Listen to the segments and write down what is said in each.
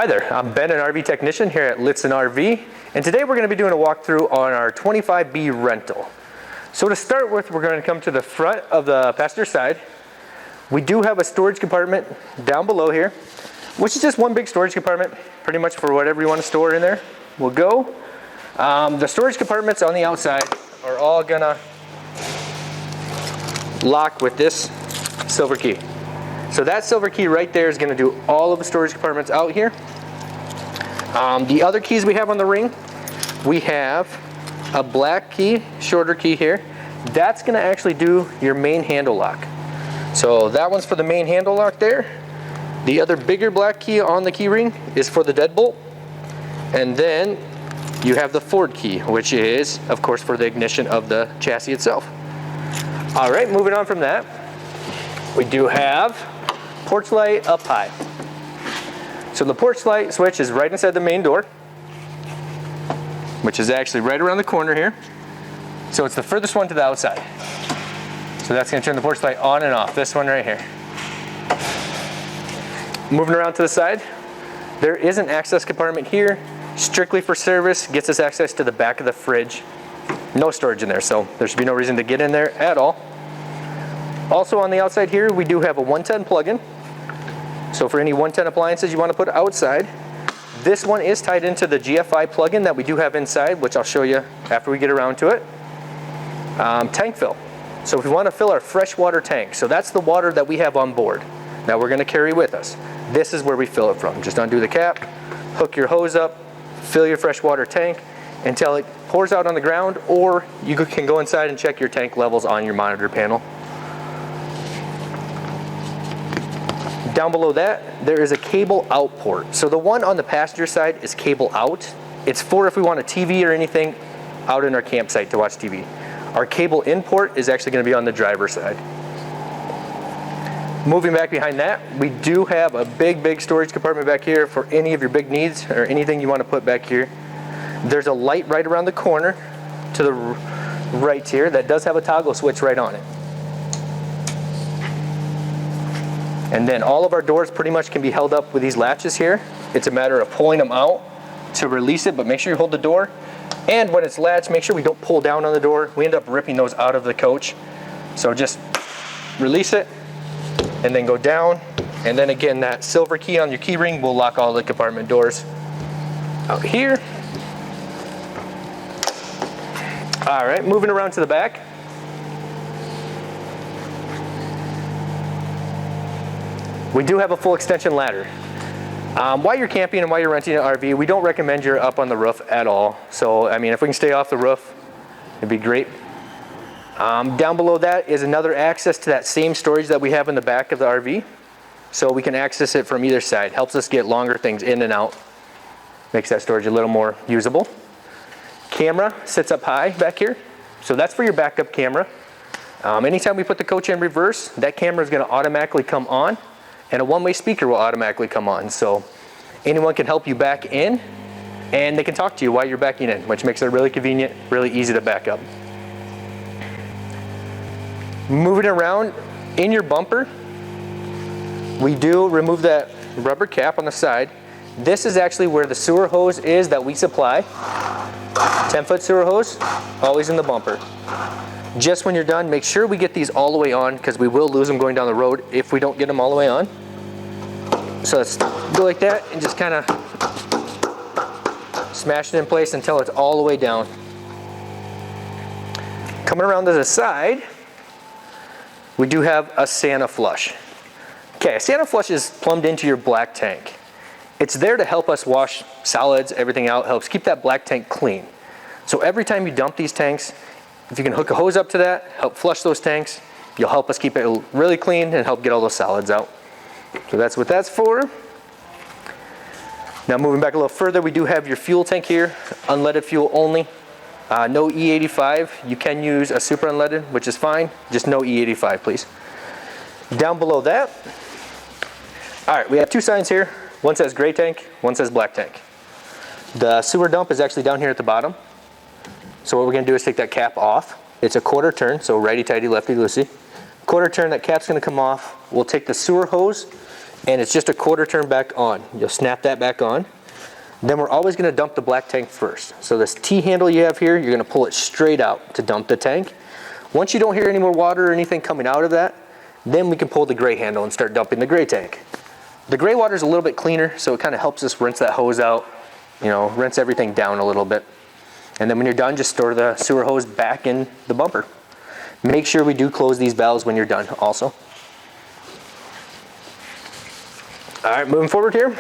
Hi there, I'm Ben, an RV technician here at Lichtsinn RV, and today we're going to be doing a walkthrough on our 25B rental. So to start with, we're going to come to the front of the passenger side. We do have a storage compartment down below here, which is just one big storage compartment, pretty much for whatever you want to store in there will go. The storage compartments on the outside are all going to lock with this silver key. So that silver key right there is going to do all of the storage compartments out here. The other keys we have on the ring, we have a black key, shorter key here. That's going to actually do your main handle lock. So that one's for the main handle lock there. The other bigger black key on the key ring is for the deadbolt. And then you have the forward key, which is, of course, for the ignition of the chassis itself. All right, moving on from that, we do have porch light up high. So the porch light switch is right inside the main door, which is actually right around the corner here. So it's the furthest one to the outside. So that's going to turn the porch light on and off, this one right here. Moving around to the side, there is an access compartment here, strictly for service, gets us access to the back of the fridge. No storage in there, so there should be no reason to get in there at all. Also on the outside here, we do have a 110 plug-in. So for any 110 appliances you want to put outside, this one is tied into the GFI plug-in that we do have inside, which I'll show you after we get around to it. Tank fill. So if we want to fill our freshwater tank, so that's the water that we have on board that we're going to carry with us. This is where we fill it from. Just undo the cap, hook your hose up, fill your freshwater tank until it pours out on the ground, or you can go inside and check your tank levels on your monitor panel. Down below that, there is a cable out port. So the one on the passenger side is cable out. It's for if we want a TV or anything out in our campsite to watch TV. Our cable in port is actually going to be on the driver's side. Moving back behind that, we do have a big storage compartment back here for any of your big needs or anything you want to put back here. There's a light right around the corner to the right here that does have a toggle switch right on it. And then all of our doors pretty much can be held up with these latches here. It's a matter of pulling them out to release it, but make sure you hold the door. And when it's latched, make sure we don't pull down on the door. We end up ripping those out of the coach. So just release it and then go down. And then again, that silver key on your key ring will lock all the compartment doors out here. All right, moving around to the back. We do have a full extension ladder. While you're camping and while you're renting an RV, we don't recommend you're up on the roof at all. So, I mean, if we can stay off the roof, it'd be great. Down below that is another access to that same storage that we have in the back of the RV. So we can access it from either side. Helps us get longer things in and out. Makes that storage a little more usable. Camera sits up high back here. So that's for your backup camera. Anytime we put the coach in reverse, that camera is going to automatically come on. And a one-way speaker will automatically come on. So anyone can help you back in, and they can talk to you while you're backing in, which makes it really convenient, really easy to back up. Moving around in your bumper, we do remove that rubber cap on the side. This is actually where the sewer hose is that we supply. 10-foot sewer hose, always in the bumper. Just when you're done, make sure we get these all the way on, because we will lose them going down the road if we don't get them all the way on. So let's go like that and just kind of smash it in place until it's all the way down. Coming around to the side, we do have a Santa flush. Okay, a Santa flush is plumbed into your black tank. It's there to help us wash solids, everything out, helps keep that black tank clean. So every time you dump these tanks, if you can hook a hose up to that, help flush those tanks, you'll help us keep it really clean and help get all those solids out. So that's what that's for. Now moving back a little further, we do have your fuel tank here, unleaded fuel only. No E85. You can use a super unleaded, which is fine. Just no E85, please. Down below that, all right, we have two signs here. One says gray tank, one says black tank. The sewer dump is actually down here at the bottom. So what we're going to do is take that cap off. It's a quarter turn, so righty-tighty, lefty-loosey. Quarter turn, that cap's going to come off. We'll take the sewer hose and it's just a quarter turn back on. You'll snap that back on. Then we're always going to dump the black tank first. So this T-handle you have here, you're going to pull it straight out to dump the tank. Once you don't hear any more water or anything coming out of that, then we can pull the gray handle and start dumping the gray tank. The gray water is a little bit cleaner, so it kind of helps us rinse that hose out, you know, rinse everything down a little bit. And then when you're done, just store the sewer hose back in the bumper. Make sure we do close these valves when you're done also. All right, moving forward here.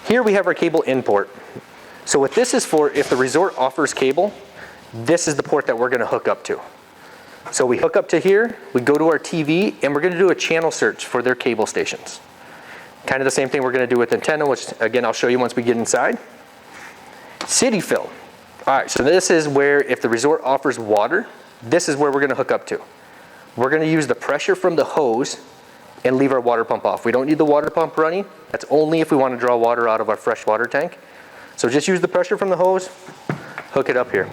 Here we have our cable in port. So what this is for, if the resort offers cable, this is the port that we're going to hook up to. So we hook up to here, we go to our TV, and we're going to do a channel search for their cable stations. Kind of the same thing we're going to do with antenna, which again I'll show you once we get inside. City fill. All right, so this is where if the resort offers water, this is where we're going to hook up to. We're going to use the pressure from the hose and leave our water pump off. We don't need the water pump running. That's only if we want to draw water out of our fresh water tank. So just use the pressure from the hose, hook it up here.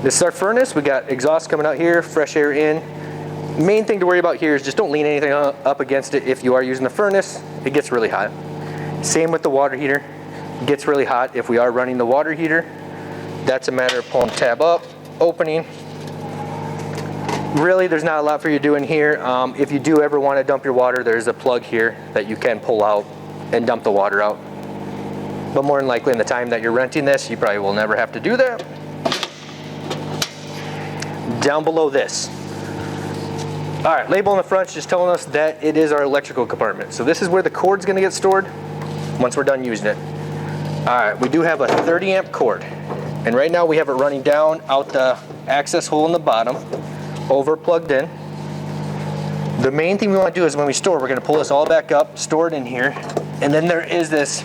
This is our furnace. We got exhaust coming out here, fresh air in. Main thing to worry about here is just don't lean anything up against it. If you are using the furnace, it gets really hot. Same with the water heater. It gets really hot if we are running the water heater. That's a matter of pulling the tab up, opening. Really, there's not a lot for you doing here. If you do ever want to dump your water, there's a plug here that you can pull out and dump the water out. But more than likely in the time that you're renting this, you probably will never have to do that. Down below this. All right, label on the front is just telling us that it is our electrical compartment. So this is where the cord's going to get stored once we're done using it. All right, we do have a 30 amp cord. And right now we have it running down out the access hole in the bottom, over plugged in. The main thing we want to do is when we store, we're going to pull this all back up, store it in here, and then there is this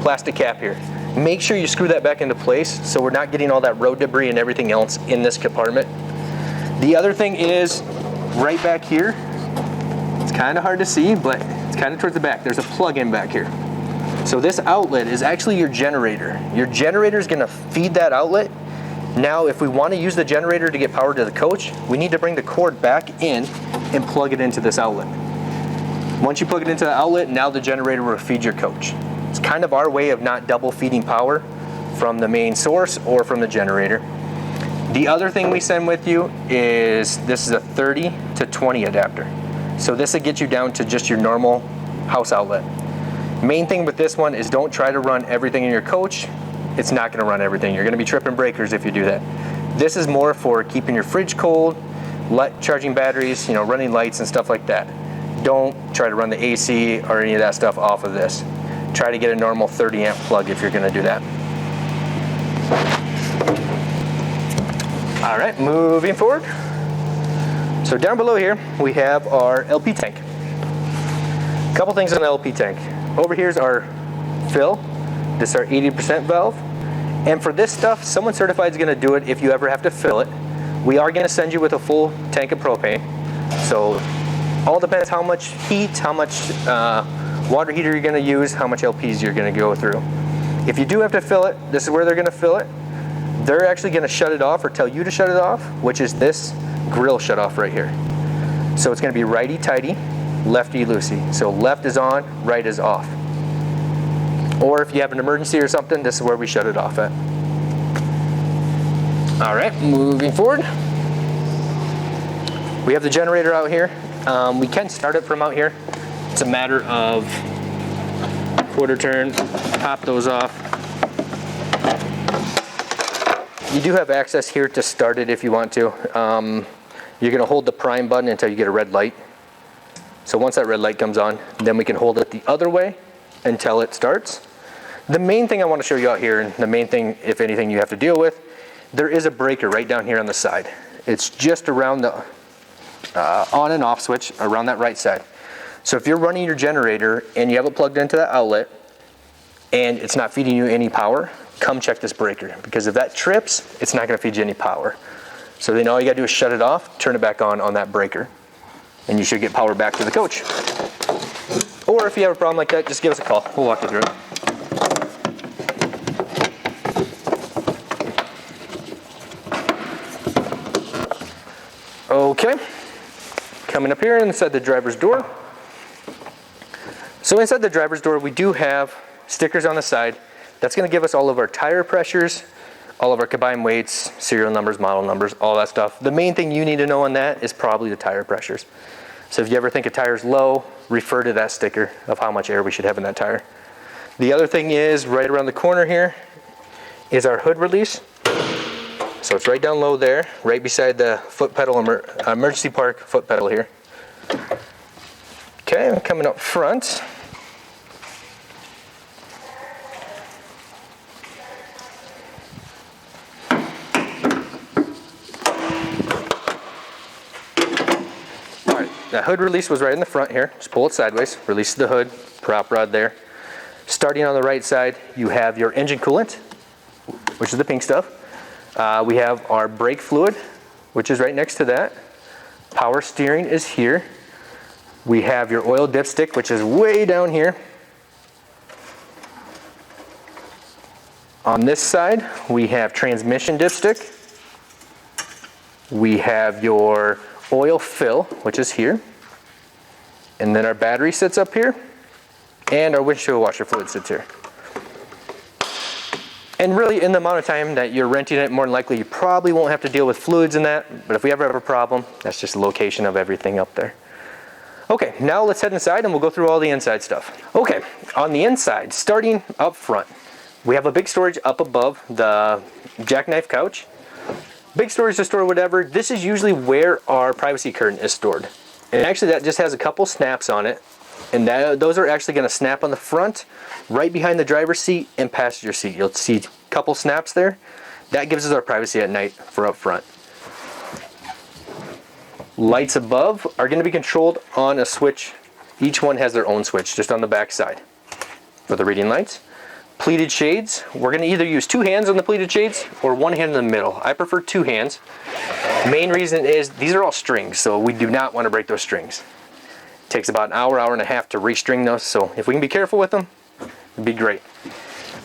plastic cap here. Make sure you screw that back into place so we're not getting all that road debris and everything else in this compartment. The other thing is right back here, it's kind of hard to see, but it's kind of towards the back. There's a plug-in back here. So this outlet is actually your generator. Your generator is going to feed that outlet. Now, if we want to use the generator to get power to the coach, we need to bring the cord back in and plug it into this outlet. Once you plug it into the outlet, now the generator will feed your coach. It's kind of our way of not double feeding power from the main source or from the generator. The other thing we send with you is this is a 30 to 20 adapter. So this will get you down to just your normal house outlet. Main thing with this one is don't try to run everything in your coach. It's not going to run everything. You're going to be tripping breakers if you do that. This is more for keeping your fridge cold, charging batteries, you know, running lights and stuff like that. Don't try to run the AC or any of that stuff off of this. Try to get a normal 30 amp plug if you're going to do that. All right, moving forward. So down below here, we have our LP tank. A couple things on the LP tank. Over here is our fill. This is our 80% valve. And for this stuff, someone certified is going to do it if you ever have to fill it. We are going to send you with a full tank of propane. So all depends how much heat, how much water heater you're going to use, how much LPs you're going to go through. If you do have to fill it, this is where they're going to fill it. They're actually going to shut it off or tell you to shut it off, which is this grill shut off right here. So it's going to be righty-tighty, lefty-loosey. So left is on, right is off. Or if you have an emergency or something, this is where we shut it off at. All right, moving forward. We have the generator out here. We can start it from out here. It's a matter of quarter turn, pop those off. You do have access here to start it if you want to. You're gonna hold the prime button until you get a red light. So once that red light comes on, then we can hold it the other way until it starts. The main thing I want to show you out here, and the main thing, if anything, you have to deal with, there is a breaker right down here on the side. It's just around the on and off switch around that right side. So if you're running your generator and you have it plugged into that outlet and it's not feeding you any power, come check this breaker, because if that trips, it's not going to feed you any power. So then all you got to do is shut it off, turn it back on that breaker, and you should get power back to the coach. Or if you have a problem like that, just give us a call. We'll walk you through it. Okay, Coming up here inside the driver's door. So inside the driver's door, we do have stickers on the side. That's going to give us all of our tire pressures, all of our combined weights, serial numbers, model numbers, all that stuff. The main thing you need to know on that is probably the tire pressures. So if you ever think a tire's low, refer to that sticker of how much air we should have in that tire. The other thing is, right around the corner here is our hood release. So it's right down low there, right beside the foot pedal, emergency park foot pedal here. Okay, coming up front. That hood release was right in the front here. Just pull it sideways, release the hood, prop rod there. Starting on the right side, you have your engine coolant, which is the pink stuff. We have our brake fluid, which is right next to that. Power steering is here. We have your oil dipstick, which is way down here. On this side, we have transmission dipstick. We have your oil fill, which is here. And then our battery sits up here. And our windshield washer fluid sits here. And really, in the amount of time that you're renting it, more than likely you probably won't have to deal with fluids in that. But if we ever have a problem, that's just the location of everything up there. Okay, now let's head inside and we'll go through all the inside stuff. Okay, on the inside, starting up front, we have a big storage up above the jackknife couch. Big storage to store whatever. This is usually where our privacy curtain is stored. And actually that just has a couple snaps on it. And those are actually going to snap on the front, right behind the driver's seat and passenger seat. You'll see a couple snaps there. That gives us our privacy at night for up front. Lights above are going to be controlled on a switch. Each one has their own switch, just on the back side for the reading lights. Pleated shades, we're going to either use two hands on the pleated shades or one hand in the middle. I prefer two hands. Main reason is these are all strings, so we do not want to break those strings. It takes about an hour, hour and a half to restring those, so if we can be careful with them, it'd be great.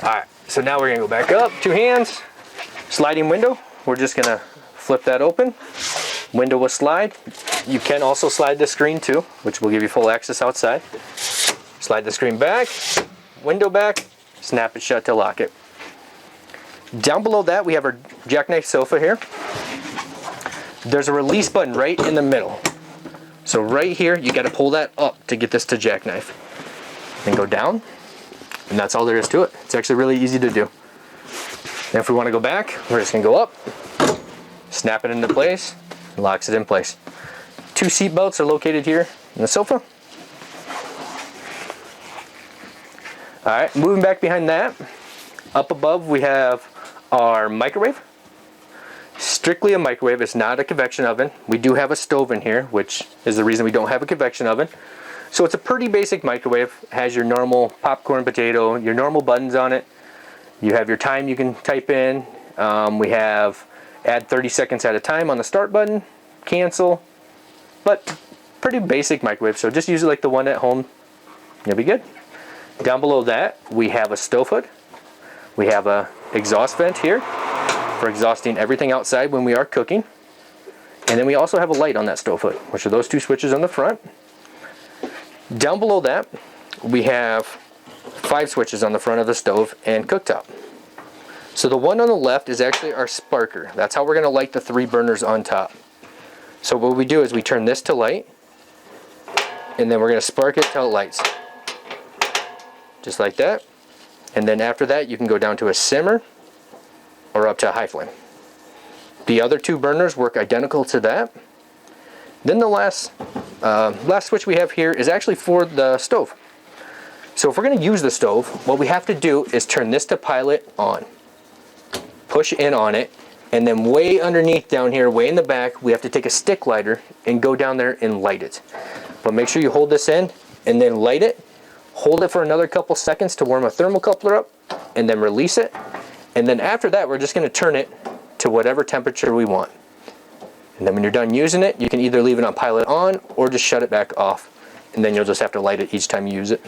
Alright, so now we're going to go back up, two hands, sliding window. We're just going to flip that open. Window will slide. You can also slide the screen too, which will give you full access outside. Slide the screen back, window back, snap it shut to lock it. Down below that we have our jackknife sofa here. There's a release button right in the middle. So right here you got to pull that up to get this to jackknife. Then go down, and that's all there is to it. It's actually really easy to do. And if we want to go back, we're just going to go up, snap it into place, and locks it in place. Two seat belts are located here in the sofa. Alright, moving back behind that, up above we have our microwave. Strictly a microwave, it's not a convection oven. We do have a stove in here, which is the reason we don't have a convection oven. So it's a pretty basic microwave. It has your normal popcorn, potato, your normal buttons on it. You have your time you can type in. We have add 30 seconds at a time on the start button, cancel, but pretty basic microwave. So just use it like the one at home, you'll be good. Down below that, we have a stove hood. We have a exhaust vent here for exhausting everything outside when we are cooking. And then we also have a light on that stove hood, which are those two switches on the front. Down below that, we have 5 switches on the front of the stove and cooktop. So the one on the left is actually our sparker. That's how we're going to light the 3 burners on top. So what we do is we turn this to light, and then we're going to spark it till it lights. Just like that. And then after that you can go down to a simmer or up to a high flame. The other 2 burners work identical to that. Then the last switch we have here is actually for the stove. So if we're going to use the stove, what we have to do is turn this to pilot on. Push in on it, and then way underneath down here, way in the back, we have to take a stick lighter and go down there and light it. But make sure you hold this in and then light it. Hold it for another couple seconds to warm a thermocoupler up, and then release it. And then after that, we're just going to turn it to whatever temperature we want. And then when you're done using it, you can either leave it on pilot on or just shut it back off. And then you'll just have to light it each time you use it.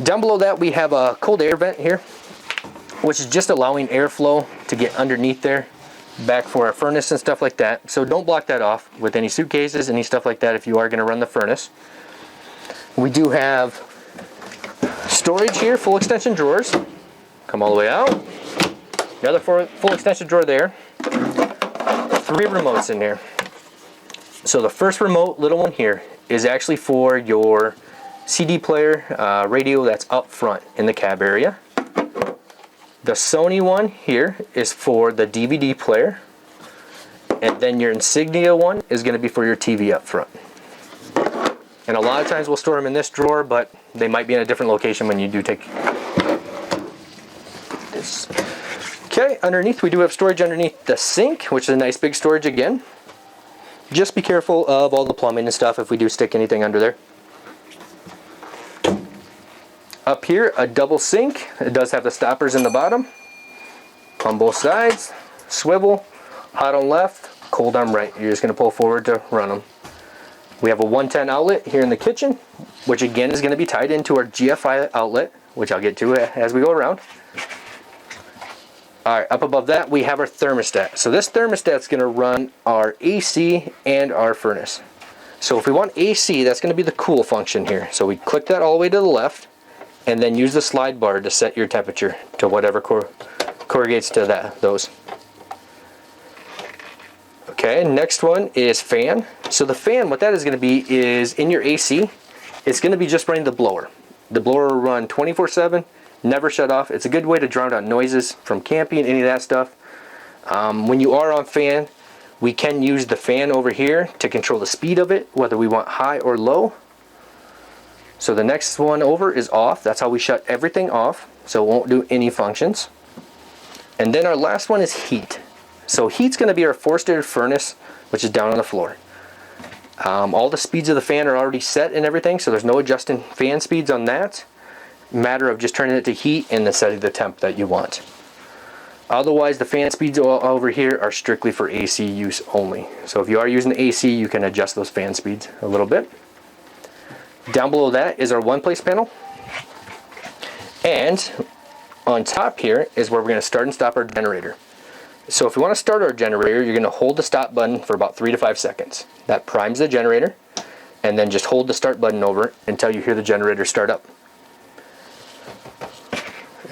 Down below that, we have a cold air vent here, which is just allowing airflow to get underneath there back for our furnace and stuff like that. So don't block that off with any suitcases, any stuff like that if you are going to run the furnace. We do have storage here, full extension drawers. Come all the way out. Another full extension drawer there. 3 remotes in there. So the first remote, little one here, is actually for your CD player radio that's up front in the cab area. The Sony one here is for the DVD player. And then your Insignia one is going to be for your TV up front. And a lot of times we'll store them in this drawer, but they might be in a different location when you do take this. Okay, underneath we do have storage underneath the sink, which is a nice big storage again. Just be careful of all the plumbing and stuff if we do stick anything under there. Up here, a double sink. It does have the stoppers in the bottom. On both sides, swivel, hot on left, cold on right. You're just going to pull forward to run them. We have a 110 outlet here in the kitchen, which again is going to be tied into our GFI outlet, which I'll get to as we go around. All right, up above that we have our thermostat. So this thermostat is going to run our AC and our furnace. So if we want AC, that's going to be the cool function here. So we click that all the way to the left, and then use the slide bar to set your temperature to whatever corrugates to those. Okay, next one is fan. So the fan, what that is going to be is in your AC, it's going to be just running the blower. The blower will run 24/7, never shut off. It's a good way to drown out noises from camping, any of that stuff. When you are on fan, we can use the fan over here to control the speed of it, whether we want high or low. So the next one over is off. That's how we shut everything off, so it won't do any functions. And then our last one is heat. So heat's going to be our forced air furnace, which is down on the floor. All the speeds of the fan are already set and everything, so there's no adjusting fan speeds on that. Matter of just turning it to heat and then setting the temp that you want. Otherwise, the fan speeds over here are strictly for AC use only. So if you are using AC, you can adjust those fan speeds a little bit. Down below that is our one-place panel. And on top here is where we're going to start and stop our generator. So if we want to start our generator, you're going to hold the stop button for about 3 to 5 seconds. That primes the generator, and then just hold the start button over until you hear the generator start up.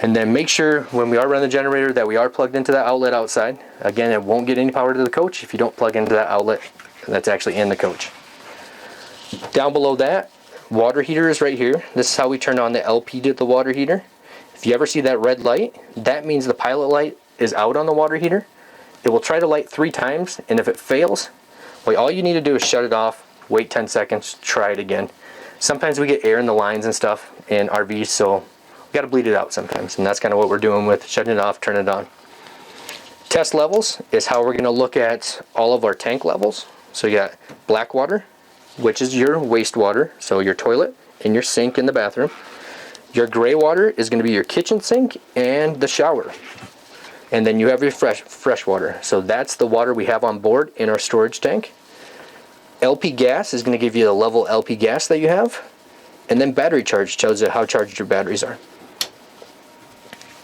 And then make sure when we are running the generator that we are plugged into that outlet outside. Again, it won't get any power to the coach if you don't plug into that outlet that's actually in the coach. Down below that, water heater is right here. This is how we turn on the LP to the water heater. If you ever see that red light, that means the pilot light is out on the water heater. It will try to light 3 times, and if it fails, well, all you need to do is shut it off, wait 10 seconds, try it again. Sometimes we get air in the lines and stuff in RVs, so we got to bleed it out sometimes, and that's kind of what we're doing with shutting it off, turn it on. Test levels is how we're going to look at all of our tank levels. So you got black water, which is your wastewater, so your toilet and your sink in the bathroom. Your gray water is going to be your kitchen sink and the shower. And then you have your fresh water. So that's the water we have on board in our storage tank. LP gas is going to give you the level LP gas that you have. And then battery charge tells you how charged your batteries are.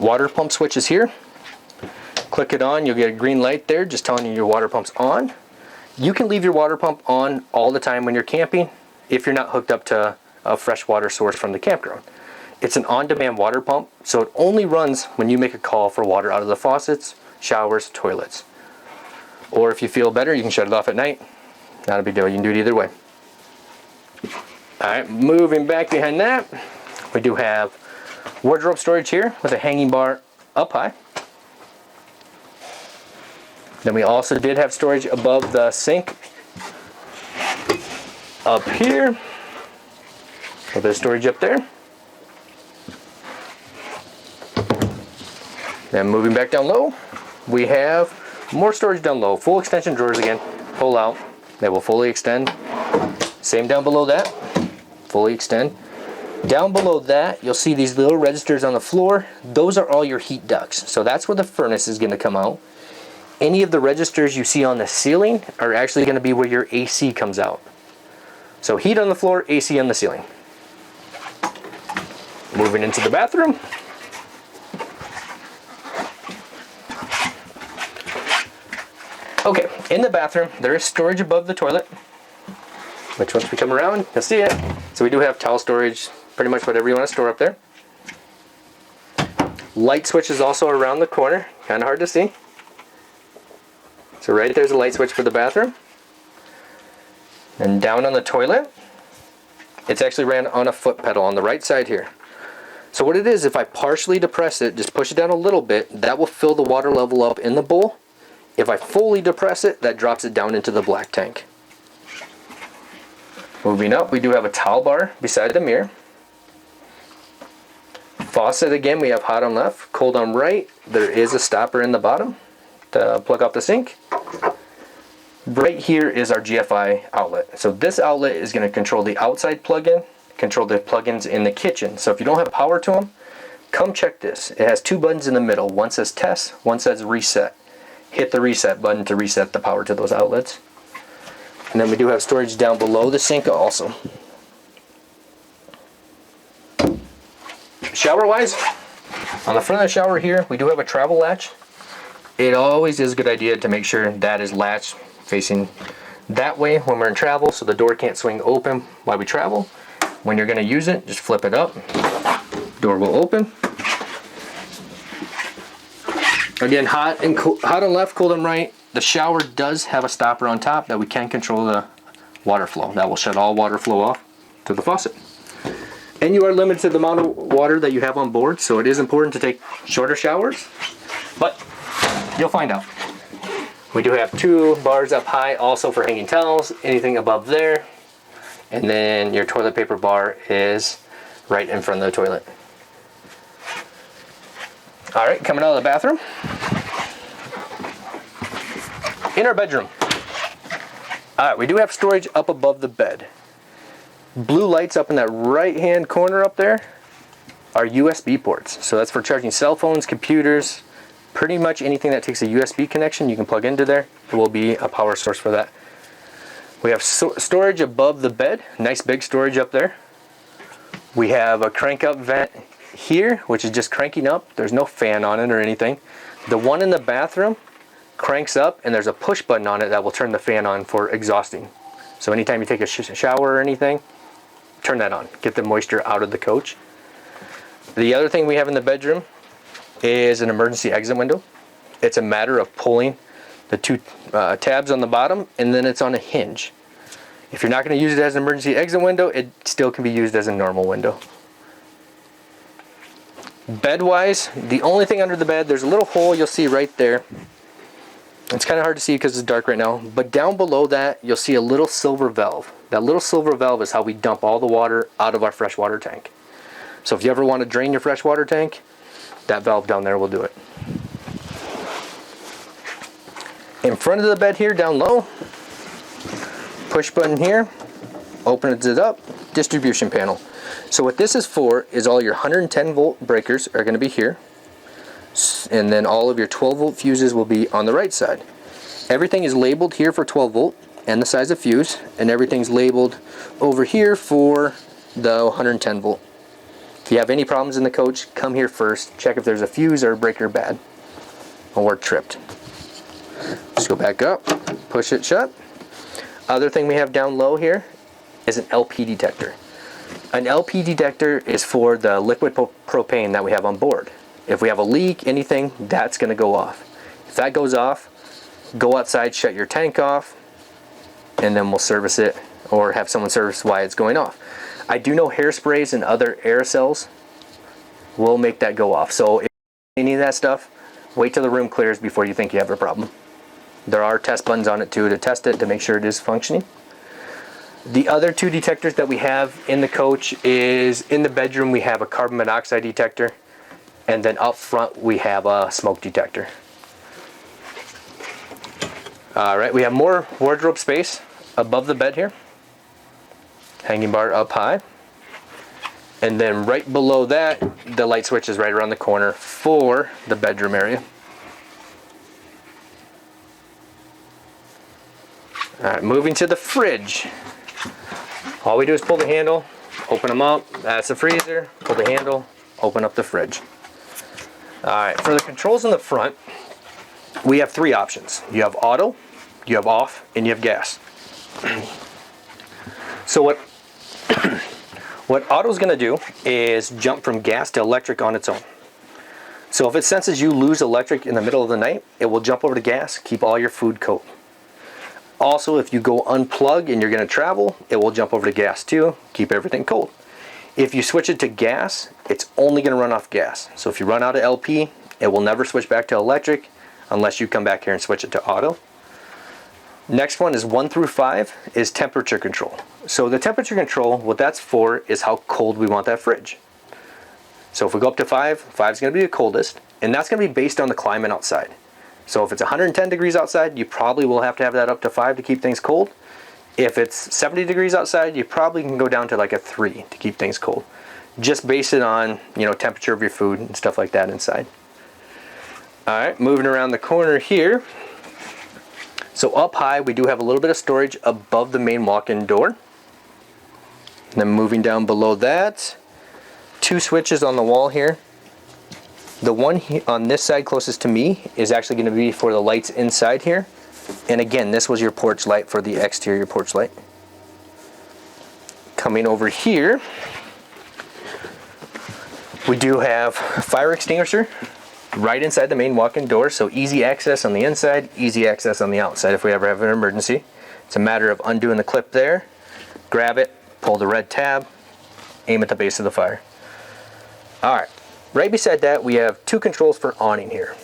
Water pump switch is here. Click it on, you'll get a green light there just telling you your water pump's on. You can leave your water pump on all the time when you're camping if you're not hooked up to a fresh water source from the campground. It's an on-demand water pump, so it only runs when you make a call for water out of the faucets, showers, toilets. Or if you feel better, you can shut it off at night. Not a big deal, you can do it either way. Alright, moving back behind that, we do have wardrobe storage here with a hanging bar up high. Then we also did have storage above the sink up here. A little bit of storage up there. Then moving back down low, we have more storage down low. Full extension drawers again, pull out. They will fully extend. Same down below that, fully extend. Down below that, you'll see these little registers on the floor. Those are all your heat ducts. So that's where the furnace is going to come out. Any of the registers you see on the ceiling are actually going to be where your AC comes out. So heat on the floor, AC on the ceiling. Moving into the bathroom. In the bathroom, there is storage above the toilet, which once we come around, you'll see it. So we do have towel storage, pretty much whatever you want to store up there. Light switch is also around the corner, kind of hard to see. So right there's a light switch for the bathroom. And down on the toilet, it's actually ran on a foot pedal on the right side here. So what it is, if I partially depress it, just push it down a little bit, that will fill the water level up in the bowl. If I fully depress it, that drops it down into the black tank. Moving up, we do have a towel bar beside the mirror. Faucet, again, we have hot on left, cold on right. There is a stopper in the bottom to plug off the sink. Right here is our GFI outlet. So this outlet is going to control the outside plug-in, control the plug-ins in the kitchen. So if you don't have power to them, come check this. It has two buttons in the middle. One says test, one says reset. Hit the reset button to reset the power to those outlets. And then we do have storage down below the sink also. Shower wise, on the front of the shower here, we do have a travel latch. It always is a good idea to make sure that is latched facing that way when we're in travel, so the door can't swing open while we travel. When you're going to use it, just flip it up. Door will open. Again, hot on left, cold on right. The shower does have a stopper on top that we can control the water flow. That will shut all water flow off to the faucet. And you are limited to the amount of water that you have on board, so it is important to take shorter showers, but you'll find out. We do have two bars up high also for hanging towels, anything above there. And then your toilet paper bar is right in front of the toilet. All right, coming out of the bathroom. In our bedroom. All right, we do have storage up above the bed. Blue lights up in that right-hand corner up there are USB ports. So that's for charging cell phones, computers, pretty much anything that takes a USB connection you can plug into there. It will be a power source for that. We have storage above the bed, nice big storage up there. We have a crank up vent here, which is just cranking up. There's no fan on it or anything. The one in the bathroom cranks up and there's a push button on it that will turn the fan on for exhausting. So anytime you take a shower or anything, turn that on, get the moisture out of the coach. The other thing we have in the bedroom is an emergency exit window. It's a matter of pulling the two tabs on the bottom, and then it's on a hinge. If you're not going to use it as an emergency exit window, it still can be used as a normal window. Bed wise, the only thing under the bed, there's a little hole you'll see right there. It's kind of hard to see because it's dark right now, but down below that you'll see a little silver valve. That little silver valve is how we dump all the water out of our freshwater tank. So if you ever want to drain your freshwater tank, that valve down there will do it. In front of the bed here, down low, push button here, opens it up, distribution panel. So what this is for is all your 110 volt breakers are going to be here, and then all of your 12 volt fuses will be on the right side. Everything is labeled here for 12 volt and the size of fuse, and everything's labeled over here for the 110 volt. If you have any problems in the coach, come here first, check if there's a fuse or a breaker bad or tripped. Just go back up, push it shut. Other thing we have down low here is an LP detector. An LP detector is for the liquid propane that we have on board. If we have a leak, anything, that's going to go off. If that goes off, go outside, shut your tank off, and then we'll service it or have someone service why it's going off. I do know hairsprays and other aerosols will make that go off. So if any of that stuff, wait till the room clears before you think you have a problem. There are test buttons on it too to test it to make sure it is functioning. The other two detectors that we have in the coach is in the bedroom we have a carbon monoxide detector, and then up front we have a smoke detector. Alright, we have more wardrobe space above the bed here. Hanging bar up high. And then right below that, the light switch is right around the corner for the bedroom area. Alright, moving to the fridge. All we do is pull the handle, open them up, that's the freezer, pull the handle, open up the fridge. Alright, for the controls in the front, we have three options. You have auto, You have off and you have gas. So what what auto's gonna do is jump from gas to electric on its own. So if it senses you lose electric in the middle of the night, it will jump over to gas, keep all your food cold. Also, if you go unplug and you're gonna travel, it will jump over to gas too, keep everything cold. If you switch it to gas, it's only gonna run off gas. So if you run out of LP, it will never switch back to electric unless you come back here and switch it to auto. Next one is 1 through 5 is temperature control. So the temperature control, what that's for is how cold we want that fridge. So if we go up to 5, 5 is going to be the coldest, and that's going to be based on the climate outside. So if it's 110 degrees outside, you probably will have to have that up to 5 to keep things cold. If it's 70 degrees outside, you probably can go down to like a 3 to keep things cold. Just base it on, you know, temperature of your food and stuff like that inside. All right, moving around the corner here. So up high, we do have a little bit of storage above the main walk-in door. And then moving down below that, 2 switches on the wall here. The one on this side closest to me is actually going to be for the lights inside here. And again, this was your porch light for the exterior porch light. Coming over here, we do have fire extinguisher right inside the main walk-in door, so easy access on the inside, easy access on the outside if we ever have an emergency. It's a matter of undoing the clip there, grab it, pull the red tab, aim at the base of the fire. Alright, right beside that we have 2 controls for awning here.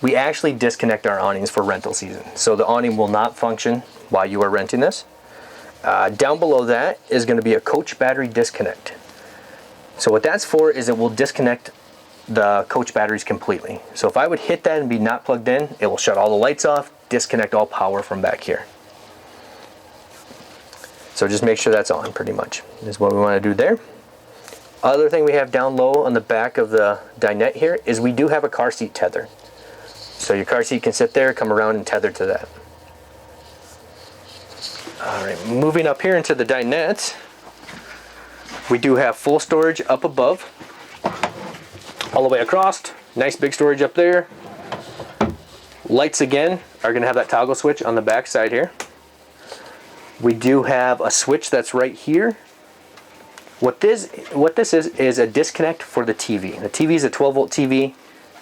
We actually disconnect our awnings for rental season, so the awning will not function while you are renting this. Down below that is going to be a coach battery disconnect. So what that's for is it will disconnect the coach batteries completely. So if I would hit that and be not plugged in, it will shut all the lights off, disconnect all power from back here. So just make sure that's on pretty much, is what we want to do there. Other thing we have down low on the back of the dinette here is we do have a car seat tether. So your car seat can sit there, come around and tether to that. Alright, moving up here into the dinette, we do have full storage up above, all the way across. Nice big storage up there. Lights again are going to have that toggle switch on the back side here. We do have a switch that's right here. What this is a disconnect for the TV. The TV is a 12-volt TV.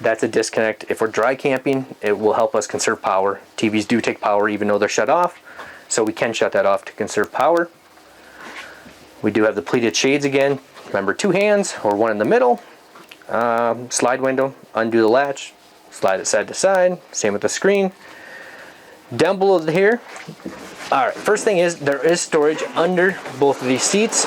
That's a disconnect. If we're dry camping, it will help us conserve power. TVs do take power even though they're shut off, so we can shut that off to conserve power. We do have the pleated shades again. Remember, 2 hands or 1 in the middle. Slide window, undo the latch, slide it side to side. Same with the screen. Down below here, all right, first thing is there is storage under both of these seats.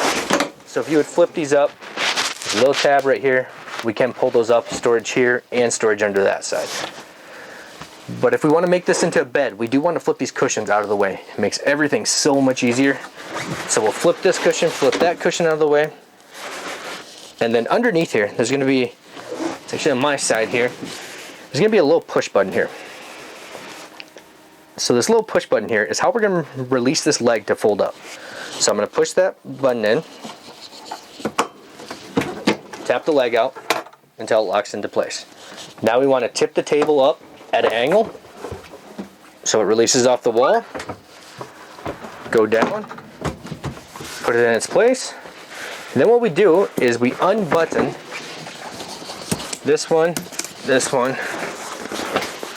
So if you would flip these up, there's a little tab right here. We can pull those up, storage here and storage under that side. But if we want to make this into a bed, we do want to flip these cushions out of the way. It makes everything so much easier. So we'll flip this cushion, flip that cushion out of the way. And then underneath here, there's going to be, it's actually on my side here, there's going to be a little push button here. So this little push button here is how we're going to release this leg to fold up. So I'm going to push that button in, tap the leg out until it locks into place. Now we want to tip the table up at an angle so it releases off the wall. Go down, put it in its place. And then what we do is we unbutton this one,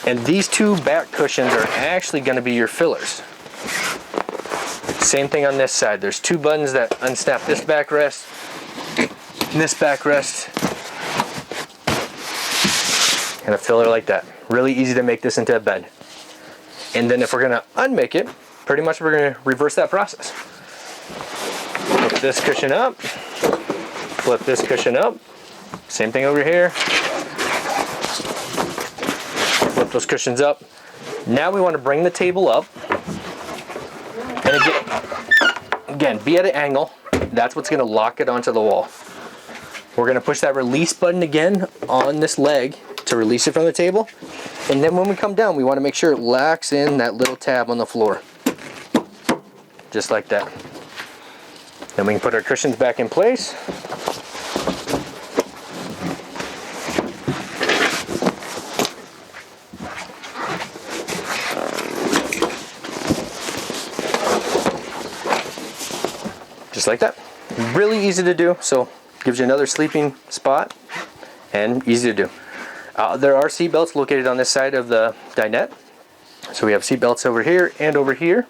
and these 2 back cushions are actually going to be your fillers. Same thing on this side. There's 2 buttons that unsnap this backrest and this backrest, and a filler like that. Really easy to make this into a bed. And then if we're going to unmake it, pretty much we're going to reverse that process. Flip this cushion up, flip this cushion up, same thing over here. Flip those cushions up. Now we want to bring the table up, and again be at an angle. That's what's going to lock it onto the wall. We're going to push that release button again on this leg to release it from the table. And then when we come down, we want to make sure it locks in that little tab on the floor. Just like that. Then we can put our cushions back in place. like that. Really easy to do, so gives you another sleeping spot and easy to do. There are seat belts located on this side of the dinette. So we have seat belts over here and over here.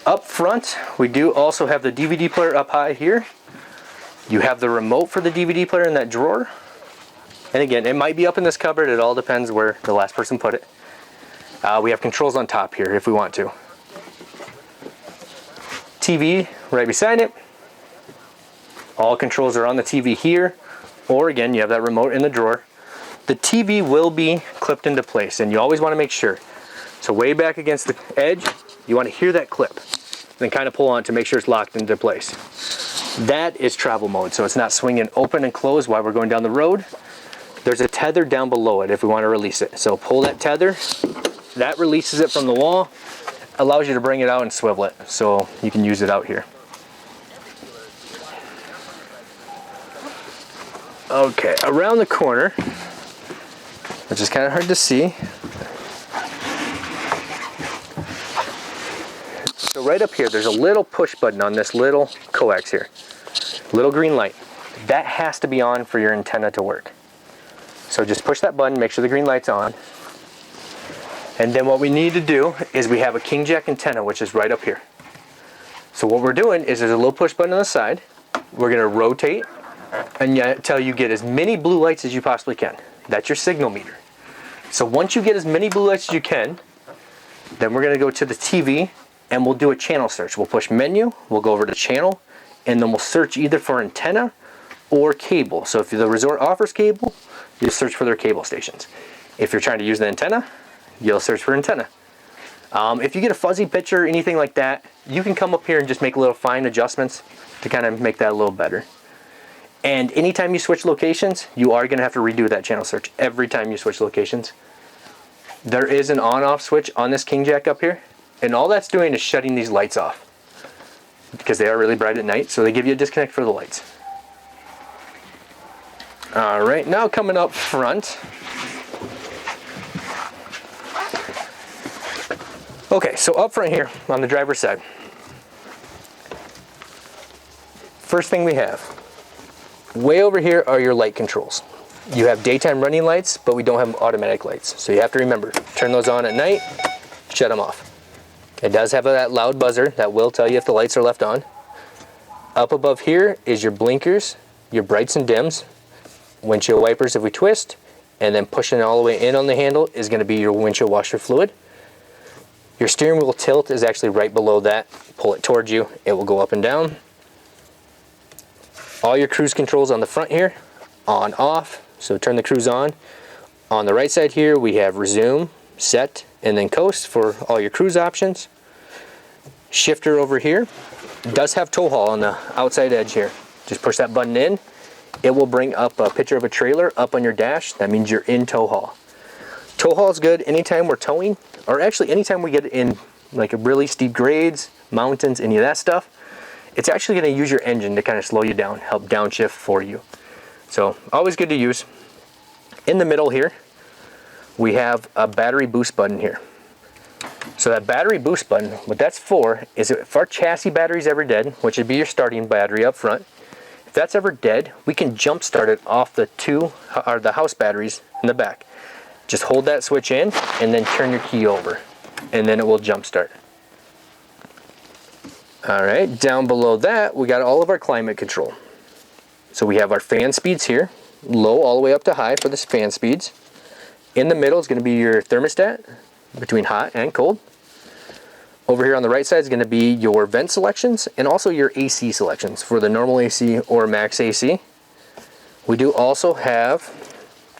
Up front, we do also have the DVD player up high here. You have the remote for the DVD player in that drawer. And again, it might be up in this cupboard. It all depends where the last person put it. We have controls on top here if we want to. TV right beside it. All controls are on the TV here, or again, you have that remote in the drawer. The TV will be clipped into place, and you always want to make sure. So way back against the edge, you want to hear that clip, then kind of pull on to make sure it's locked into place. That is travel mode, so it's not swinging open and closed while we're going down the road. There's a tether down below it if we want to release it. So pull that tether, that releases it from the wall, allows you to bring it out and swivel it, so you can use it out here. Okay, around the corner, which is kind of hard to see. So right up here, there's a little push button on this little coax here. Little green light. That has to be on for your antenna to work. So just push that button, make sure the green light's on. And then what we need to do is we have a king jack antenna, which is right up here. So what we're doing is there's a little push button on the side. We're gonna rotate until you get as many blue lights as you possibly can. That's your signal meter. So once you get as many blue lights as you can, then we're gonna go to the TV and we'll do a channel search. We'll push menu, we'll go over to channel, and then we'll search either for antenna or cable. So if the resort offers cable, you'll search for their cable stations. If you're trying to use the antenna, you'll search for antenna. If you get a fuzzy picture or anything like that, you can come up here and just make little fine adjustments to kind of make that a little better. And anytime you switch locations, you are gonna have to redo that channel search every time you switch locations. There is an on-off switch on this king jack up here, and all that's doing is shutting these lights off because they are really bright at night, so they give you a disconnect for the lights. All right, now coming up front. Okay, so up front here on the driver's side, first thing we have, way over here are your light controls. You have daytime running lights, but we don't have automatic lights. So you have to remember, turn those on at night, shut them off. It does have that loud buzzer that will tell you if the lights are left on. Up above here is your blinkers, your brights and dims, windshield wipers if we twist, and then pushing it all the way in on the handle is gonna be your windshield washer fluid. Your steering wheel tilt is actually right below that. Pull it towards you, it will go up and down. All your cruise controls on the front here, on, off, so turn the cruise on. On the right side here, we have resume, set, and then coast for all your cruise options. Shifter over here, does have tow haul on the outside edge here. Just push that button in, it will bring up a picture of a trailer up on your dash. That means you're in tow haul. Tow haul is good anytime we're towing, or actually anytime we get in like really steep grades, mountains, any of that stuff. It's actually going to use your engine to kind of slow you down, help downshift for you. So always good to use. In the middle here, we have a battery boost button here. So that battery boost button, what that's for is if our chassis battery's ever dead, which would be your starting battery up front, if that's ever dead, we can jump start it off the the house batteries in the back. Just hold that switch in and then turn your key over, and then it will jump start. All right, down below that, we got all of our climate control. So we have our fan speeds here, low all the way up to high for the fan speeds. In the middle is going to be your thermostat between hot and cold. Over here on the right side is going to be your vent selections and also your AC selections for the normal AC or max AC. We do also have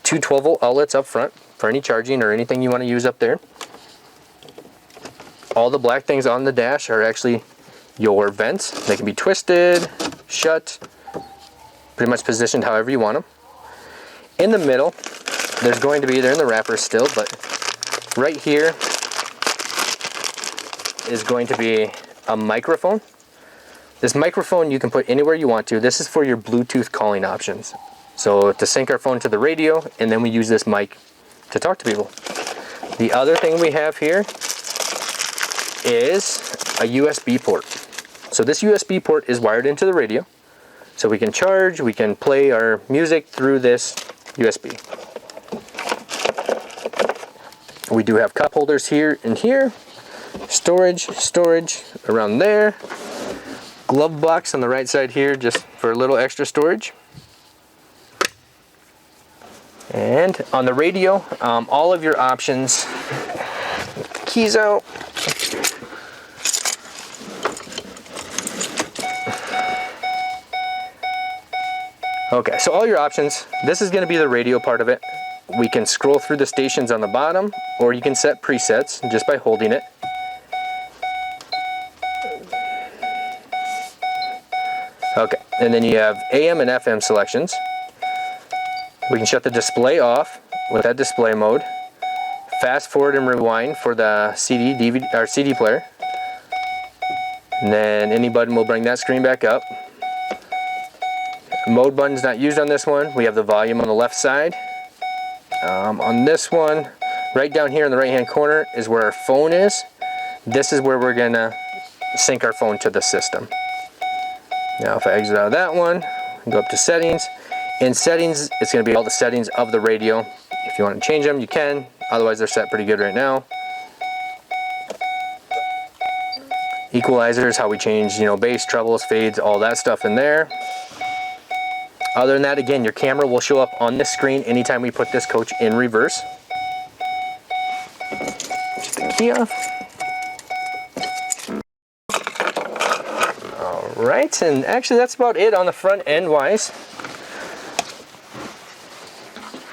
two 12-volt outlets up front for any charging or anything you want to use up there. All the black things on the dash are actually your vents. They can be twisted, shut, pretty much positioned however you want them. In the middle, there's going to be, they're in the wrapper still, but right here is going to be a microphone. This microphone you can put anywhere you want to. This is for your Bluetooth calling options. So to sync our phone to the radio, and then we use this mic to talk to people. The other thing we have here is a USB port. So this USB port is wired into the radio. So we can charge, we can play our music through this USB. We do have cup holders here and here. Storage around there. Glove box on the right side here just for a little extra storage. And on the radio, all of your options, keys out. Okay, so all your options, this is going to be the radio part of it. We can scroll through the stations on the bottom, or you can set presets just by holding it. Okay, and then you have AM and FM selections. We can shut the display off with that display mode. Fast forward and rewind for the CD, DVD, or CD player. And then any button will bring that screen back up. Mode button's not used on this one. We have the volume on the left side. On this one, right down here in the right hand corner is where our phone is. This is where we're gonna sync our phone to the system. Now if I exit out of that one, go up to settings. In settings, it's going to be all the settings of the radio. If you want to change them, you can. Otherwise, they're set pretty good right now. Equalizers, how we change, bass, trebles, fades, all that stuff in there. Other than that, again, your camera will show up on this screen anytime we put this coach in reverse. Just the key off. All right, and actually that's about it on the front end wise.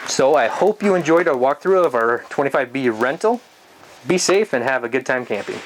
So I hope you enjoyed our walkthrough of our 25B rental. Be safe and have a good time camping.